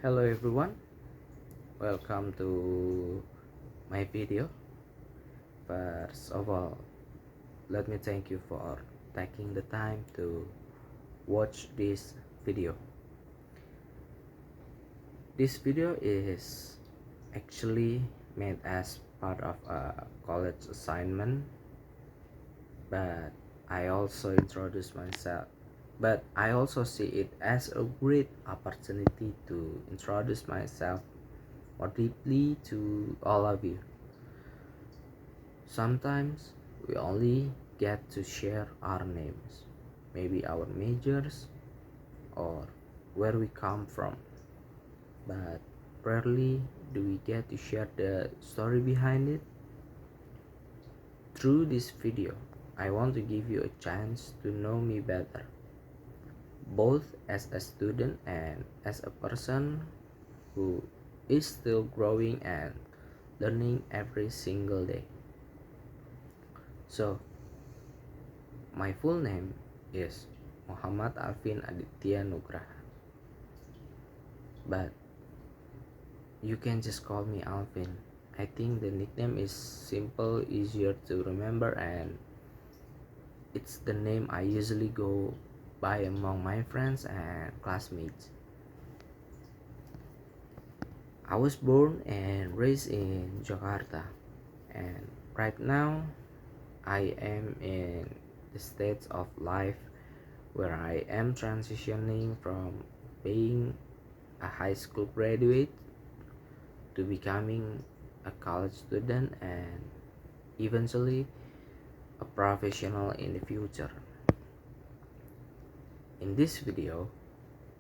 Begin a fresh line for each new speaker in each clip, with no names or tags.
Hello everyone, welcome to my video. First of all, let me thank you for taking the time to watch this video. This video is actually made as part of a college assignment, but I also introduce myself. But I also see it as a great opportunity to introduce myself more deeply to all of you. Sometimes we only get to share our names, maybe our majors or where we come from, but rarely do we get to share the story behind it. Through this video, I want to give you a chance to know me better, both as a student and as a person who is still growing and learning every single day. So, my full name is Muhammad Alvin Aditya Nugraha, but you can just call me Alvin. I think the nickname is simple, easier to remember, and it's the name I usually go by among my friends and classmates. I was born and raised in Jakarta, and right now I am in the stage of life where I am transitioning from being a high school graduate to becoming a college student and eventually a professional in the future. In this video,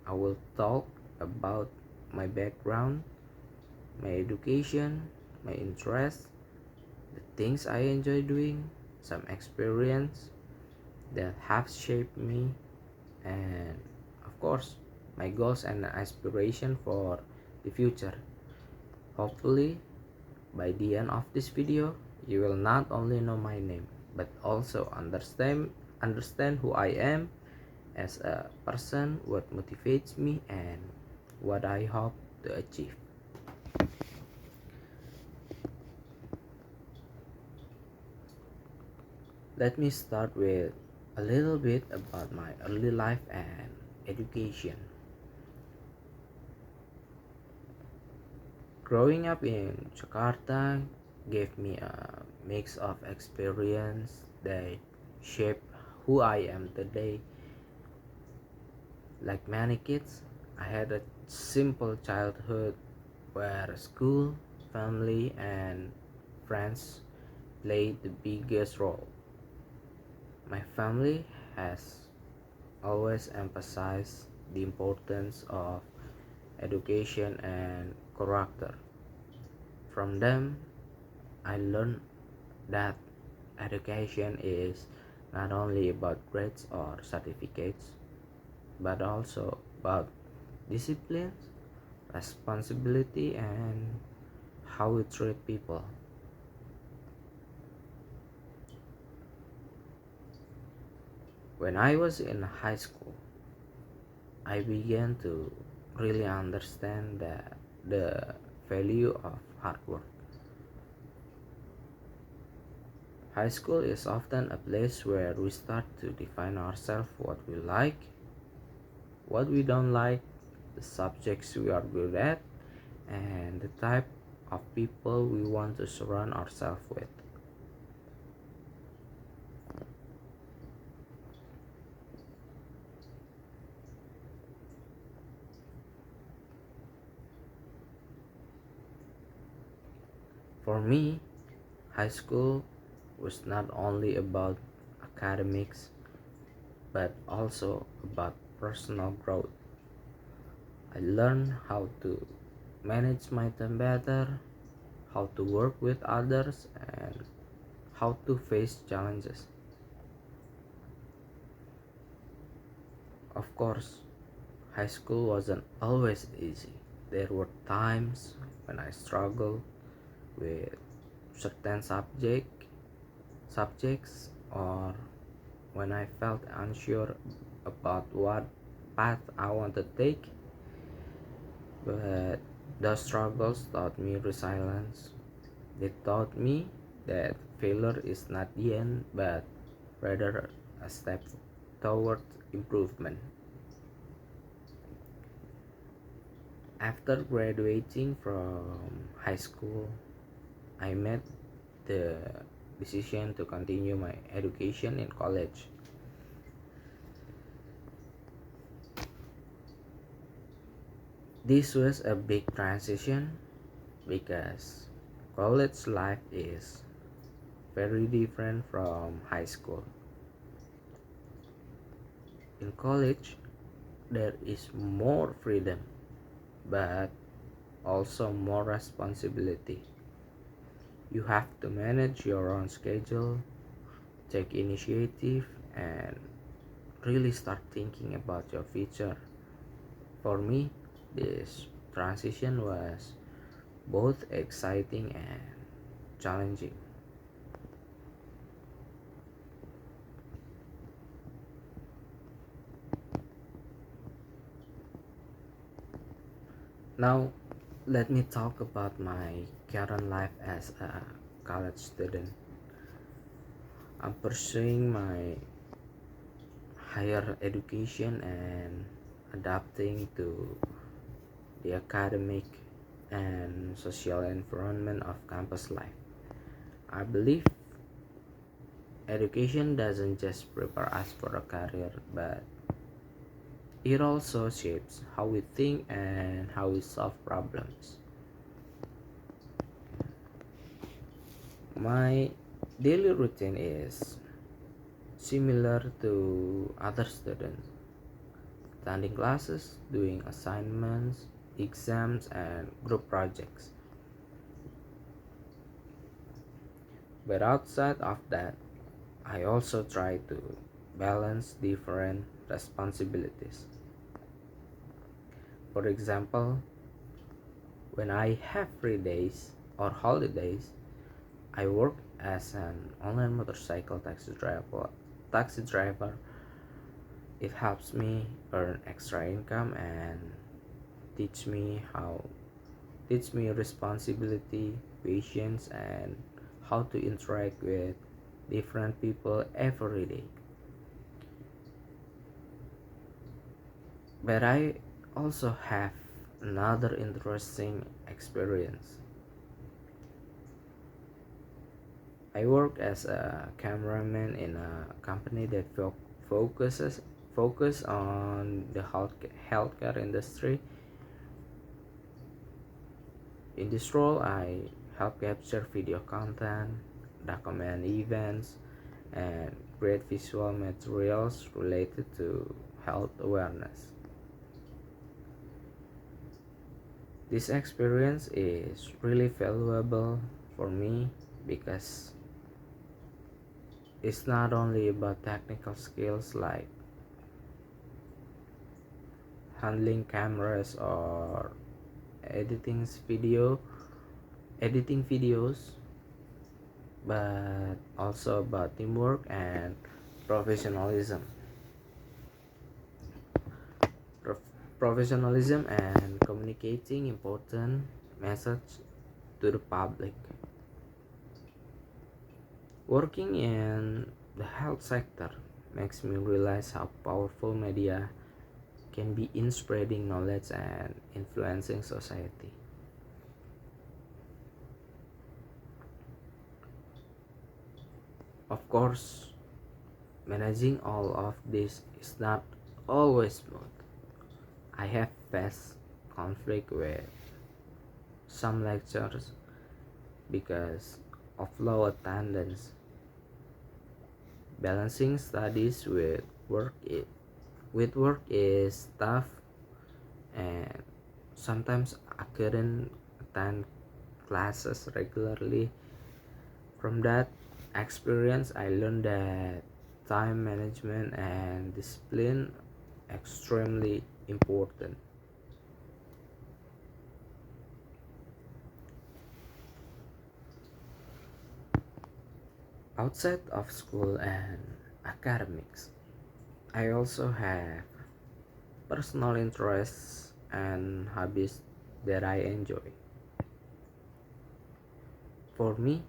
I will talk about my background, my education, my interests, the things I enjoy doing, some experience that have shaped me, and of course, my goals and aspiration for the future. Hopefully, by the end of this video, you will not only know my name, but also understand who I am as a person, what motivates me, and what I hope to achieve. Let me start with a little bit about my early life and education. Growing up in Jakarta gave me a mix of experience that shaped who I am today. Like many kids, I had a simple childhood where school, family, and friends played the biggest role. My family has always emphasized the importance of education and character. From them, I learned that education is not only about grades or certificates, but also about discipline, responsibility, and how we treat people. When I was in high school, I began to really understand the value of hard work. High school is often a place where we start to define ourselves, what we like, what we don't like, the subjects we are good at, and the type of people we want to surround ourselves with. For me, high school was not only about academics but also about personal growth. I learned how to manage my time better, how to work with others, and how to face challenges. Of course, high school wasn't always easy. There were times when I struggled with certain subjects or when I felt unsure about what path I want to take. But those struggles taught me resilience. They taught me that failure is not the end, but rather a step toward improvement. After graduating from high school, I made the decision to continue my education in college. This was a big transition because college life is very different from high school. In college, there is more freedom, but also more responsibility. You have to manage your own schedule, take initiative, and really start thinking about your future. For me, this transition was both exciting and challenging. Now, let me talk about my current life as a college student. I'm pursuing my higher education and adapting to the academic and social environment of campus life. I believe education doesn't just prepare us for a career, but it also shapes how we think and how we solve problems. My daily routine is similar to other students, attending classes, doing assignments, exams, and group projects. But outside of that, I also try to balance different responsibilities. For example, when I have free days or holidays, I work as an online motorcycle Taxi driver. It helps me earn extra income and teach me how teach me responsibility, patience, and how to interact with different people every day. But I also have another interesting experience. I work as a cameraman in a company that focuses focus on the healthcare industry. In this role, I help capture video content, document events, and create visual materials related to health awareness. This experience is really valuable for me because it's not only about technical skills like handling cameras or editing video editing videos, but also about teamwork and professionalism. Professionalism and communicating important message to the public. Working in the health sector makes me realize how powerful media can be in spreading knowledge and influencing society. Of course, managing all of this is not always smooth. I have faced conflict with some lectures because of low attendance. Balancing studies with work is tough, and sometimes I couldn't attend classes regularly. From that experience, I learned that time management and discipline extremely important. Outside of school and academics, I also have personal interests and hobbies that I enjoy. For me,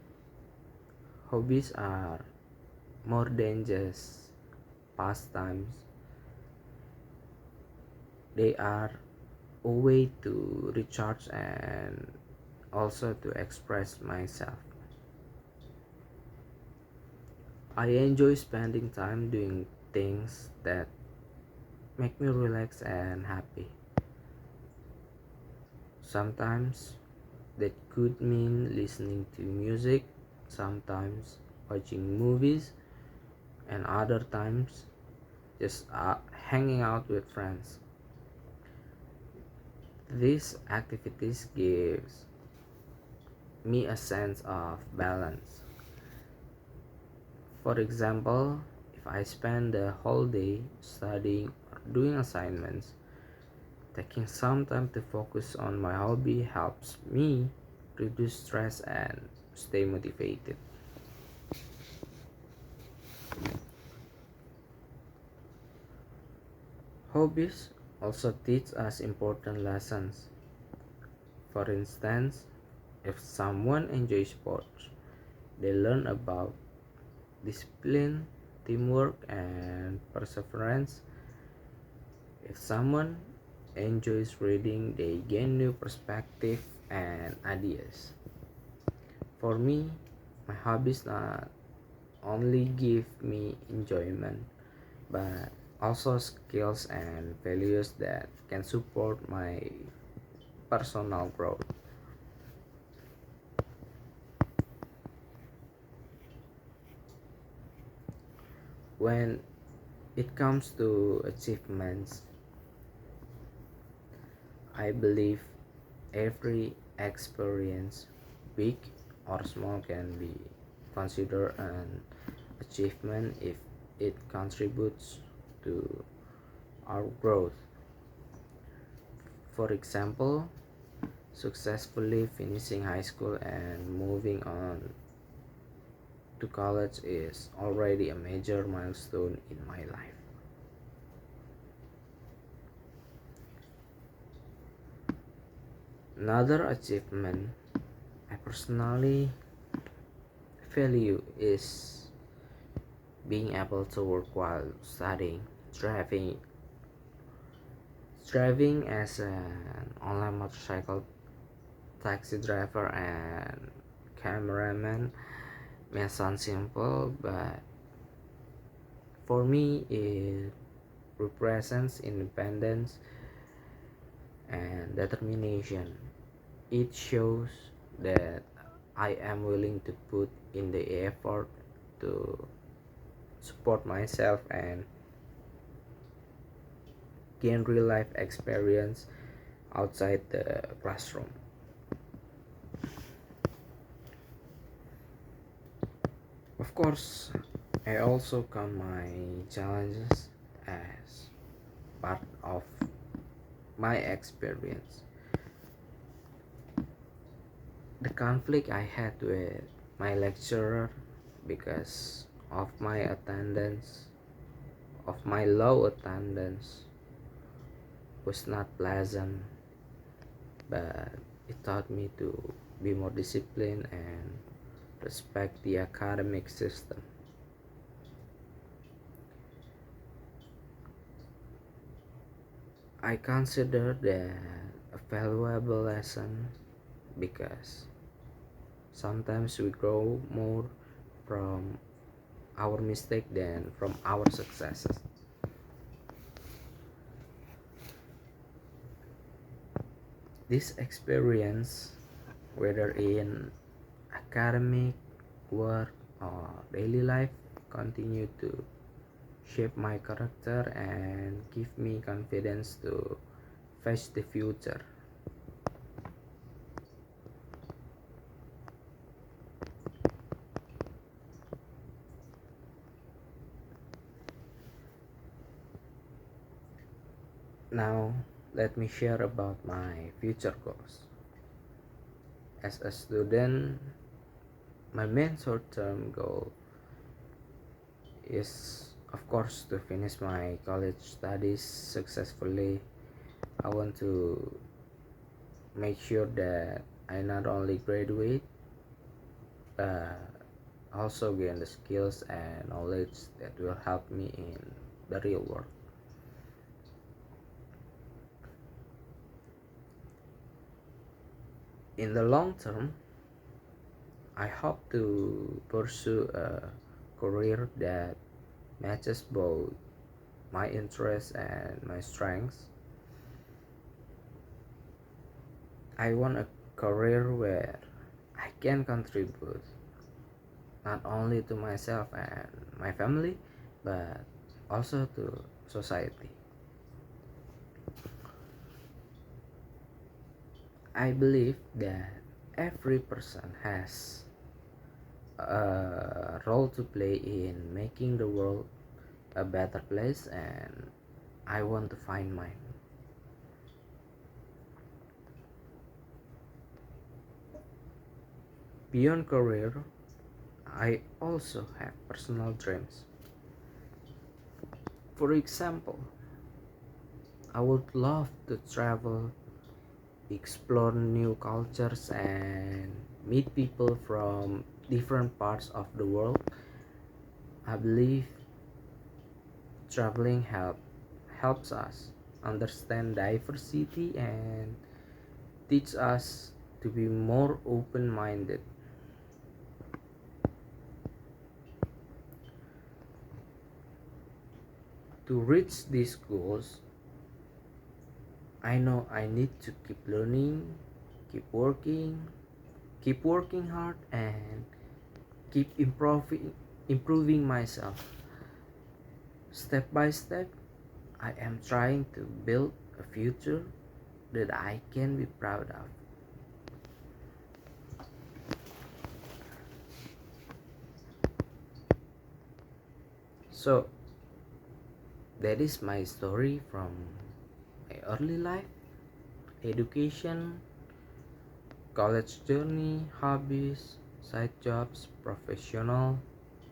hobbies are more than just pastimes. They are a way to recharge and also to express myself. I enjoy spending time doing things that make me relax and happy. Sometimes that could mean listening to music, sometimes watching movies, and other times just hanging out with friends. These activities gives me a sense of balance. For example, if I spend the whole day studying or doing assignments, taking some time to focus on my hobby helps me reduce stress and stay motivated. Hobbies also teach us important lessons. For instance, if someone enjoys sports, they learn about discipline, teamwork, and perseverance. If someone enjoys reading, they gain new perspective and ideas. For me, my hobbies not only give me enjoyment, but also skills and values that can support my personal growth. When it comes to achievements, I believe every experience, big or small, can be considered an achievement if it contributes to our growth. For example, successfully finishing high school and moving on to college is already a major milestone in my life. Another achievement I personally value is being able to work while studying. Driving, driving as an online motorcycle taxi driver and cameraman may sound simple, but for me it represents independence and determination. It shows that I am willing to put in the effort to support myself and gain real life experience outside the classroom. Of course, I also count my challenges as part of my experience. The conflict I had with my lecturer because of my low attendance, was not pleasant, but it taught me to be more disciplined and respect the academic system. I consider that a valuable lesson because sometimes we grow more from our mistake than from our successes. This experience, whether in academic, work, or daily life, continue to shape my character and give me confidence to face the future. Now, let me share about my future goals. As a student, my main short-term goal is, of course, to finish my college studies successfully. I want to make sure that I not only graduate but also gain the skills and knowledge that will help me in the real world. In the long term, I hope to pursue a career that matches both my interests and my strengths. I want a career where I can contribute not only to myself and my family, but also to society. I believe that every person has a role to play in making the world a better place, and I want to find mine. Beyond career, I also have personal dreams. For example, I would love to travel, explore new cultures, and meet people from different parts of the world. I believe traveling helps us understand diversity and teach us to be more open-minded. To reach these goals, I know I need to keep learning, keep working, keep working hard, and keep improving myself. Step by step, I am trying to build a future that I can be proud of. So, that is my story from my early life, education, college journey, hobbies, side jobs, professional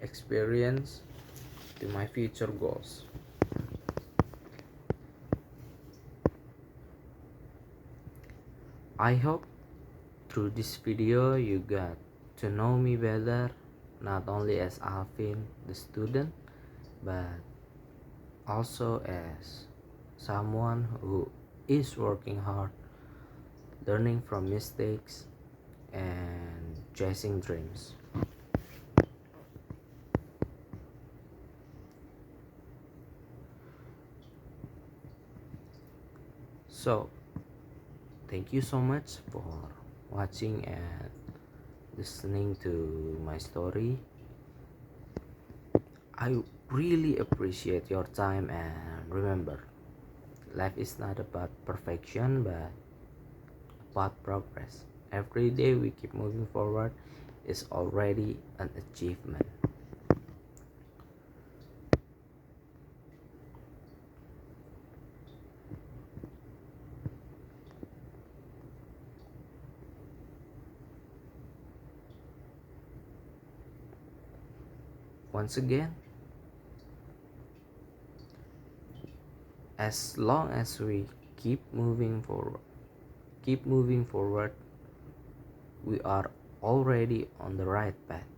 experience, to my future goals. I hope through this video you got to know me better, not only as Alvin the student, but also as someone who is working hard, learning from mistakes, and chasing dreams. So, thank you so much for watching and listening to my story. I really appreciate your time, and remember, life is not about perfection but about progress. Every day we keep moving forward is already an achievement. Once again, as long as we keep moving forward, we are already on the right path.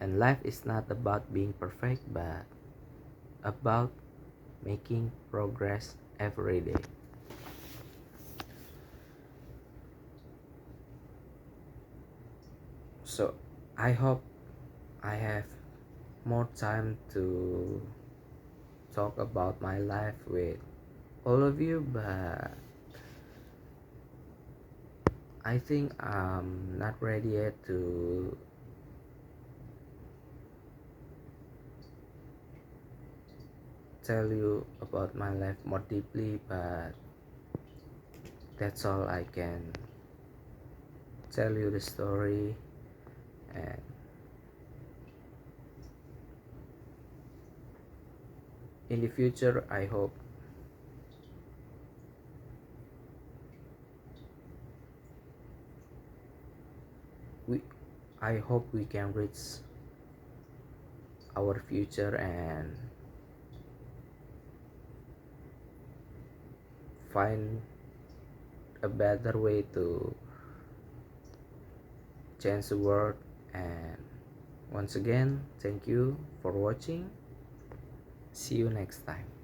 And life is not about being perfect, but about making progress every day. So I hope I have more time to talk about my life with all of you, but I think I'm not ready yet to tell you about my life more deeply, but that's all I can tell you the story. And in the future, we I hope we can reach our future and find a better way to change the world. And once again, thank you for watching. See you next time.